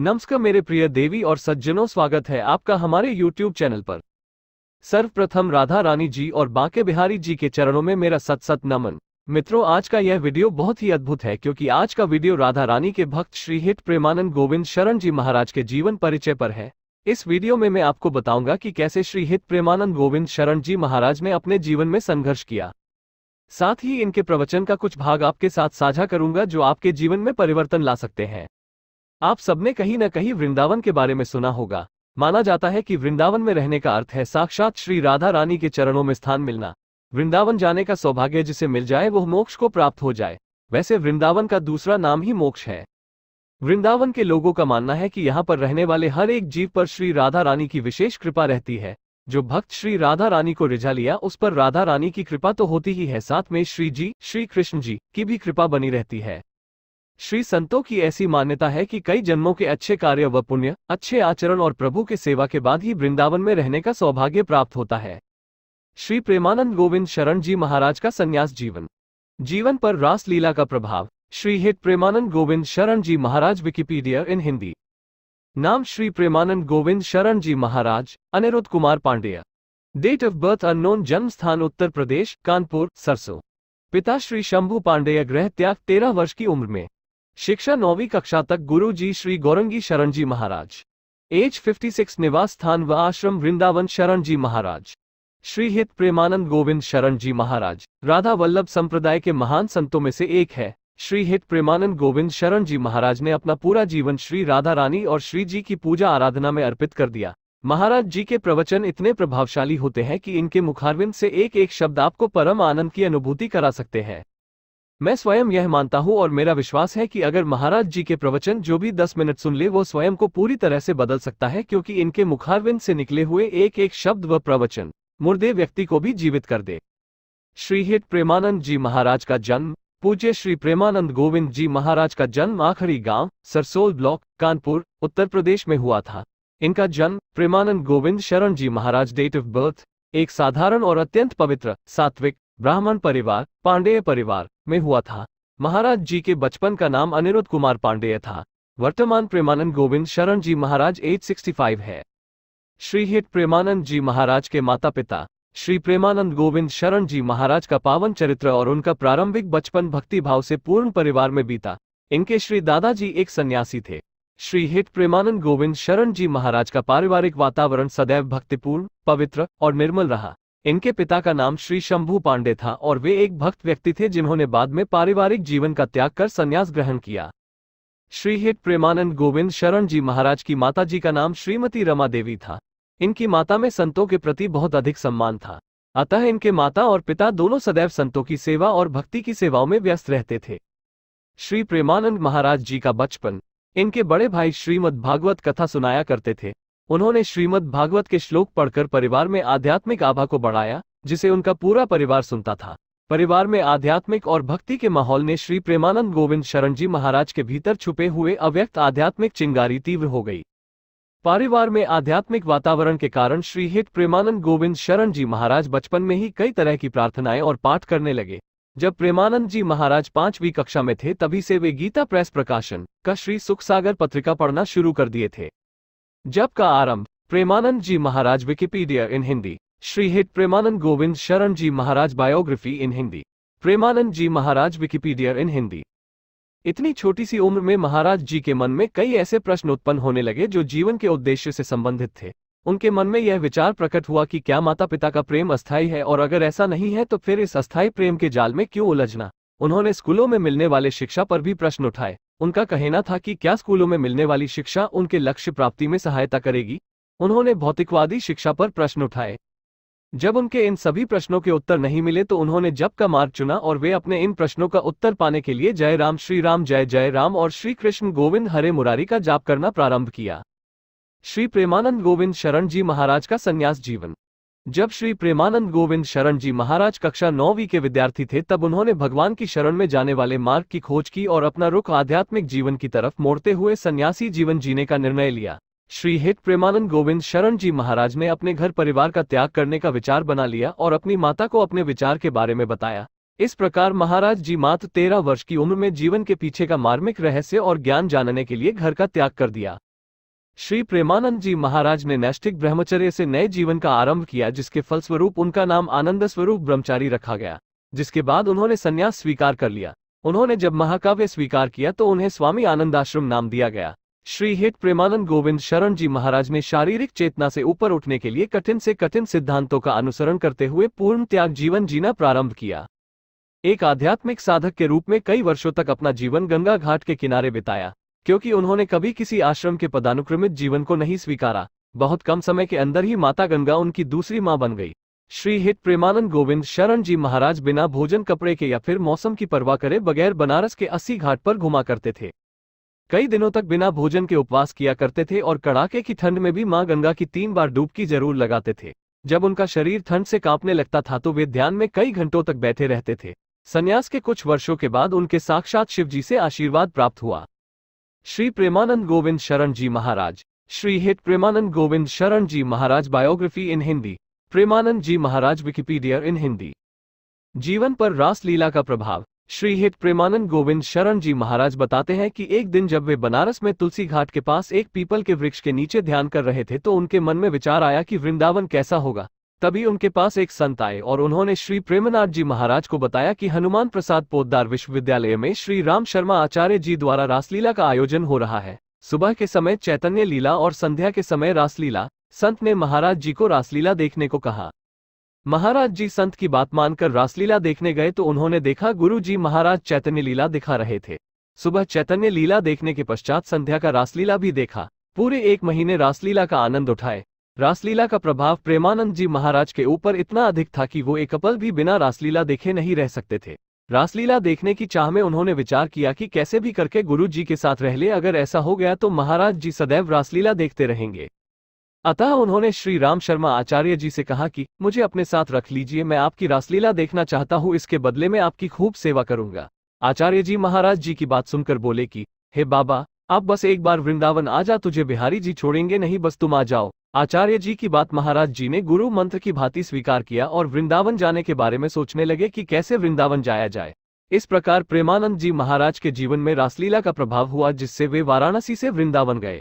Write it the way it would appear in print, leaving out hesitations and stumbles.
नमस्कार मेरे प्रिय देवी और सज्जनों, स्वागत है आपका हमारे YouTube चैनल पर। सर्वप्रथम राधा रानी जी और बांके बिहारी जी के चरणों में मेरा सत सत नमन। मित्रों, आज का यह वीडियो बहुत ही अद्भुत है क्योंकि आज का वीडियो राधा रानी के भक्त श्री हित प्रेमानंद गोविंद शरण जी महाराज के जीवन परिचय पर है। इस वीडियो में मैं आपको बताऊंगा कि कैसे श्री हित प्रेमानंद गोविंद शरण जी महाराज ने अपने जीवन में संघर्ष किया। साथ ही इनके प्रवचन का कुछ भाग आपके साथ साझा करूंगा जो आपके जीवन में परिवर्तन ला सकते हैं। आप सबने कहीं न कहीं वृंदावन के बारे में सुना होगा। माना जाता है कि वृंदावन में रहने का अर्थ है साक्षात श्री राधा रानी के चरणों में स्थान मिलना। वृंदावन जाने का सौभाग्य जिसे मिल जाए वह मोक्ष को प्राप्त हो जाए। वैसे वृंदावन का दूसरा नाम ही मोक्ष है। वृंदावन के लोगों का मानना है कि यहाँ पर रहने वाले हर एक जीव पर श्री राधा रानी की विशेष कृपा रहती है। जो भक्त श्री राधा रानी को रिझा लिया उस पर राधा रानी की कृपा तो होती ही है, साथ में श्री कृष्ण जी की भी कृपा बनी रहती है। श्री संतों की ऐसी मान्यता है कि कई जन्मों के अच्छे कार्य व पुण्य, अच्छे आचरण और प्रभु के सेवा के बाद ही वृंदावन में रहने का सौभाग्य प्राप्त होता है। श्री प्रेमानंद गोविंद शरण जी महाराज का संन्यास जीवन पर रास लीला का प्रभाव। श्री हित प्रेमानंद गोविंद शरण जी महाराज, विकिपीडिया इन हिंदी। नाम Shri Premanand Govind Sharan ji Maharaj, Aniruddh Kumar Pandey. Date of birth unknown. जन्म स्थान उत्तर प्रदेश, कानपुर, सरसों। पिता श्री शंभू पांडेय। गृह त्याग 13 वर्ष की उम्र में। शिक्षा 9वीं कक्षा तक। गुरु जी श्री गौरंगी शरण जी महाराज। एज 56। निवास स्थान व आश्रम वृंदावन शरण जी महाराज। श्री हित प्रेमानंद गोविंद शरण जी महाराज राधा वल्लभ संप्रदाय के महान संतों में से एक है। श्री हित प्रेमानंद गोविंद शरण जी महाराज ने अपना पूरा जीवन श्री राधा रानी और श्री जी की पूजा आराधना में अर्पित कर दिया। महाराज जी के प्रवचन इतने प्रभावशाली होते हैं कि इनके मुखारविंद से एक एक शब्द आपको परम आनंद की अनुभूति करा सकते हैं। मैं स्वयं यह मानता हूं और मेरा विश्वास है कि अगर महाराज जी के प्रवचन जो भी 10 मिनट सुन ले वो स्वयं को पूरी तरह से बदल सकता है, क्योंकि इनके मुखारविंद से निकले हुए एक एक शब्द व प्रवचन मुर्दे व्यक्ति को भी जीवित कर दे। श्री हित प्रेमानंद जी महाराज का जन्म। पूज्य श्री प्रेमानंद गोविंद जी महाराज का जन्म आखरी गांव सरसोल ब्लॉक, कानपुर, उत्तर प्रदेश में हुआ था। इनका जन्म Premanand Govind Sharan ji Maharaj. Date of birth. एक साधारण और अत्यंत पवित्र सात्विक ब्राह्मण परिवार, पांडेय परिवार में हुआ था। महाराज जी के बचपन का नाम अनिरुद्ध कुमार पांडेय था। वर्तमान प्रेमानंद गोविंद शरण जी महाराज एज 65 है। श्री हित प्रेमानंद जी महाराज के माता पिता श्री प्रेमानंद गोविंद शरण जी महाराज का पावन चरित्र और उनका प्रारंभिक बचपन भक्ति भाव से पूर्ण परिवार में बीता। इनके श्री दादाजी एक सन्यासी थे। श्री हित प्रेमानंद गोविंद शरण जी महाराज का पारिवारिक वातावरण सदैव भक्तिपूर्ण, पवित्र और निर्मल रहा। इनके पिता का नाम श्री शंभू पांडे था और वे एक भक्त व्यक्ति थे जिन्होंने बाद में पारिवारिक जीवन का त्याग कर संन्यास ग्रहण किया। श्री हित प्रेमानंद गोविंद शरण जी महाराज की माता जी का नाम श्रीमती रमा देवी था। इनकी माता में संतों के प्रति बहुत अधिक सम्मान था, अतः इनके माता और पिता दोनों सदैव संतों की सेवा और भक्ति की सेवाओं में व्यस्त रहते थे। श्री प्रेमानंद महाराज जी का बचपन। इनके बड़े भाई श्रीमद् भागवत कथा सुनाया करते थे। उन्होंने श्रीमद् भागवत के श्लोक पढ़कर परिवार में आध्यात्मिक आभा को बढ़ाया, जिसे उनका पूरा परिवार सुनता था। परिवार में आध्यात्मिक और भक्ति के माहौल ने श्री प्रेमानंद गोविंद शरण जी महाराज के भीतर छुपे हुए अव्यक्त आध्यात्मिक चिंगारी तीव्र हो गई। परिवार में आध्यात्मिक वातावरण के कारण श्री हित प्रेमानंद गोविंद शरण जी महाराज बचपन में ही कई तरह की प्रार्थनाएं और पाठ करने लगे। जब प्रेमानंद जी महाराज 5वीं कक्षा में थे तभी से वे गीता प्रेस प्रकाशन का श्री सुखसागर पत्रिका पढ़ना शुरू कर दिए थे। जब का आरंभ। प्रेमानंद जी महाराज, विकिपीडिया इन हिंदी। श्री हित प्रेमानंद गोविंद शरण जी महाराज, बायोग्राफी इन हिंदी। प्रेमानंद जी महाराज, विकिपीडिया इन हिंदी। इतनी छोटी सी उम्र में महाराज जी के मन में कई ऐसे प्रश्न उत्पन्न होने लगे जो जीवन के उद्देश्य से संबंधित थे। उनके मन में यह विचार प्रकट हुआ कि क्या माता पिता का प्रेम अस्थायी है, और अगर ऐसा नहीं है तो फिर इस अस्थायी प्रेम के जाल में क्यों उलझना। उन्होंने स्कूलों में मिलने वाले शिक्षा पर भी प्रश्न उठाए। उनका कहना था कि क्या स्कूलों में मिलने वाली शिक्षा उनके लक्ष्य प्राप्ति में सहायता करेगी। उन्होंने भौतिकवादी शिक्षा पर प्रश्न उठाए। जब उनके इन सभी प्रश्नों के उत्तर नहीं मिले तो उन्होंने जप का मार्ग चुना और वे अपने इन प्रश्नों का उत्तर पाने के लिए जय राम श्री राम, जय जय राम और श्री कृष्ण गोविंद हरे मुरारी का जाप करना प्रारंभ किया। श्री प्रेमानंद गोविंद शरण जी महाराज का संन्यास जीवन। जब श्री प्रेमानंद गोविंद शरण जी महाराज कक्षा 9वीं के विद्यार्थी थे तब उन्होंने भगवान की शरण में जाने वाले मार्ग की खोज की और अपना रुख आध्यात्मिक जीवन की तरफ मोड़ते हुए सन्यासी जीवन जीने का निर्णय लिया। श्री हित प्रेमानंद गोविंद शरण जी महाराज ने अपने घर परिवार का त्याग करने का विचार बना लिया और अपनी माता को अपने विचार के बारे में बताया। इस प्रकार महाराज जी मात्र 13 वर्ष की उम्र में जीवन के पीछे का मार्मिक रहस्य और ज्ञान जानने के लिए घर का त्याग कर दिया। श्री प्रेमानंद जी महाराज ने नैष्ठिक ब्रह्मचर्य से नए जीवन का आरंभ किया, जिसके फलस्वरूप उनका नाम आनंद स्वरूप ब्रह्मचारी रखा गया, जिसके बाद उन्होंने संन्यास स्वीकार कर लिया। उन्होंने जब महाकाव्य स्वीकार किया तो उन्हें स्वामी आनंदाश्रम नाम दिया गया। श्री हित प्रेमानंद गोविंद शरण जी महाराज ने शारीरिक चेतना से ऊपर उठने के लिए कठिन से कठिन सिद्धांतों का अनुसरण करते हुए पूर्ण त्याग जीवन जीना प्रारंभ किया। एक आध्यात्मिक साधक के रूप में कई वर्षों तक अपना जीवन गंगा घाट के किनारे बिताया। क्योंकि उन्होंने कभी किसी आश्रम के पदानुक्रमित जीवन को नहीं स्वीकारा, बहुत कम समय के अंदर ही माता गंगा उनकी दूसरी मां बन गई। श्री हित प्रेमानंद गोविंद शरण जी महाराज बिना भोजन, कपड़े के या फिर मौसम की परवाह करे बगैर बनारस के 80 घाट पर घुमा करते थे। कई दिनों तक बिना भोजन के उपवास किया करते थे और कड़ाके की ठंड में भी मां गंगा की 3 बार डुबकी जरूर लगाते थे। जब उनका शरीर ठंड से कांपने लगता था तो वे ध्यान में कई घंटों तक बैठे रहते थे। संन्यास के कुछ वर्षों के बाद उनके साक्षात शिव जी से आशीर्वाद प्राप्त हुआ। श्री प्रेमानंद गोविंद शरण जी महाराज। श्री हित प्रेमानंद गोविंद शरण जी महाराज बायोग्राफी इन हिंदी। प्रेमानंद जी महाराज विकिपीडिया इन हिंदी। जीवन पर रासलीला का प्रभाव। श्री हित प्रेमानंद गोविंद शरण जी महाराज बताते हैं कि एक दिन जब वे बनारस में तुलसी घाट के पास एक पीपल के वृक्ष के नीचे ध्यान कर रहे थे तो उनके मन में विचार आया कि वृंदावन कैसा होगा। तभी उनके पास एक संत आए और उन्होंने श्री प्रेमनाथ जी महाराज को बताया कि हनुमान प्रसाद पोद्दार विश्वविद्यालय में श्री राम शर्मा आचार्य जी द्वारा रासलीला का आयोजन हो रहा है। सुबह के समय चैतन्य लीला और संध्या के समय रासलीला। संत ने महाराज जी को रासलीला देखने को कहा। महाराज जी संत की बात मानकर रासलीला देखने गए तो उन्होंने देखा गुरु जी महाराज चैतन्य लीला दिखा रहे थे। सुबह चैतन्य लीला देखने के पश्चात संध्या का रासलीला भी देखा। पूरे 1 महीने रासलीला का आनंद उठाए। रासलीला का प्रभाव प्रेमानंद जी महाराज के ऊपर इतना अधिक था कि वो एक पल भी बिना रासलीला देखे नहीं रह सकते थे। रासलीला देखने की चाह में उन्होंने विचार किया कि कैसे भी करके गुरु जी के साथ रह ले, अगर ऐसा हो गया तो महाराज जी सदैव रासलीला देखते रहेंगे। अतः उन्होंने श्री राम शर्मा आचार्य जी से कहा कि मुझे अपने साथ रख लीजिए, मैं आपकी रासलीला देखना चाहता हूँ, इसके बदले में आपकी खूब सेवा करूंगा। आचार्य जी महाराज जी की बात सुनकर बोले कि हे बाबा, आप बस एक बार वृंदावन आ जा, तुझे बिहारी जी छोड़ेंगे नहीं, बस तुम आ जाओ। आचार्य जी की बात महाराज जी ने गुरु मंत्र की भांति स्वीकार किया और वृंदावन जाने के बारे में सोचने लगे कि कैसे वृंदावन जाया जाए। इस प्रकार प्रेमानंद जी महाराज के जीवन में रासलीला का प्रभाव हुआ, जिससे वे वाराणसी से वृंदावन गए।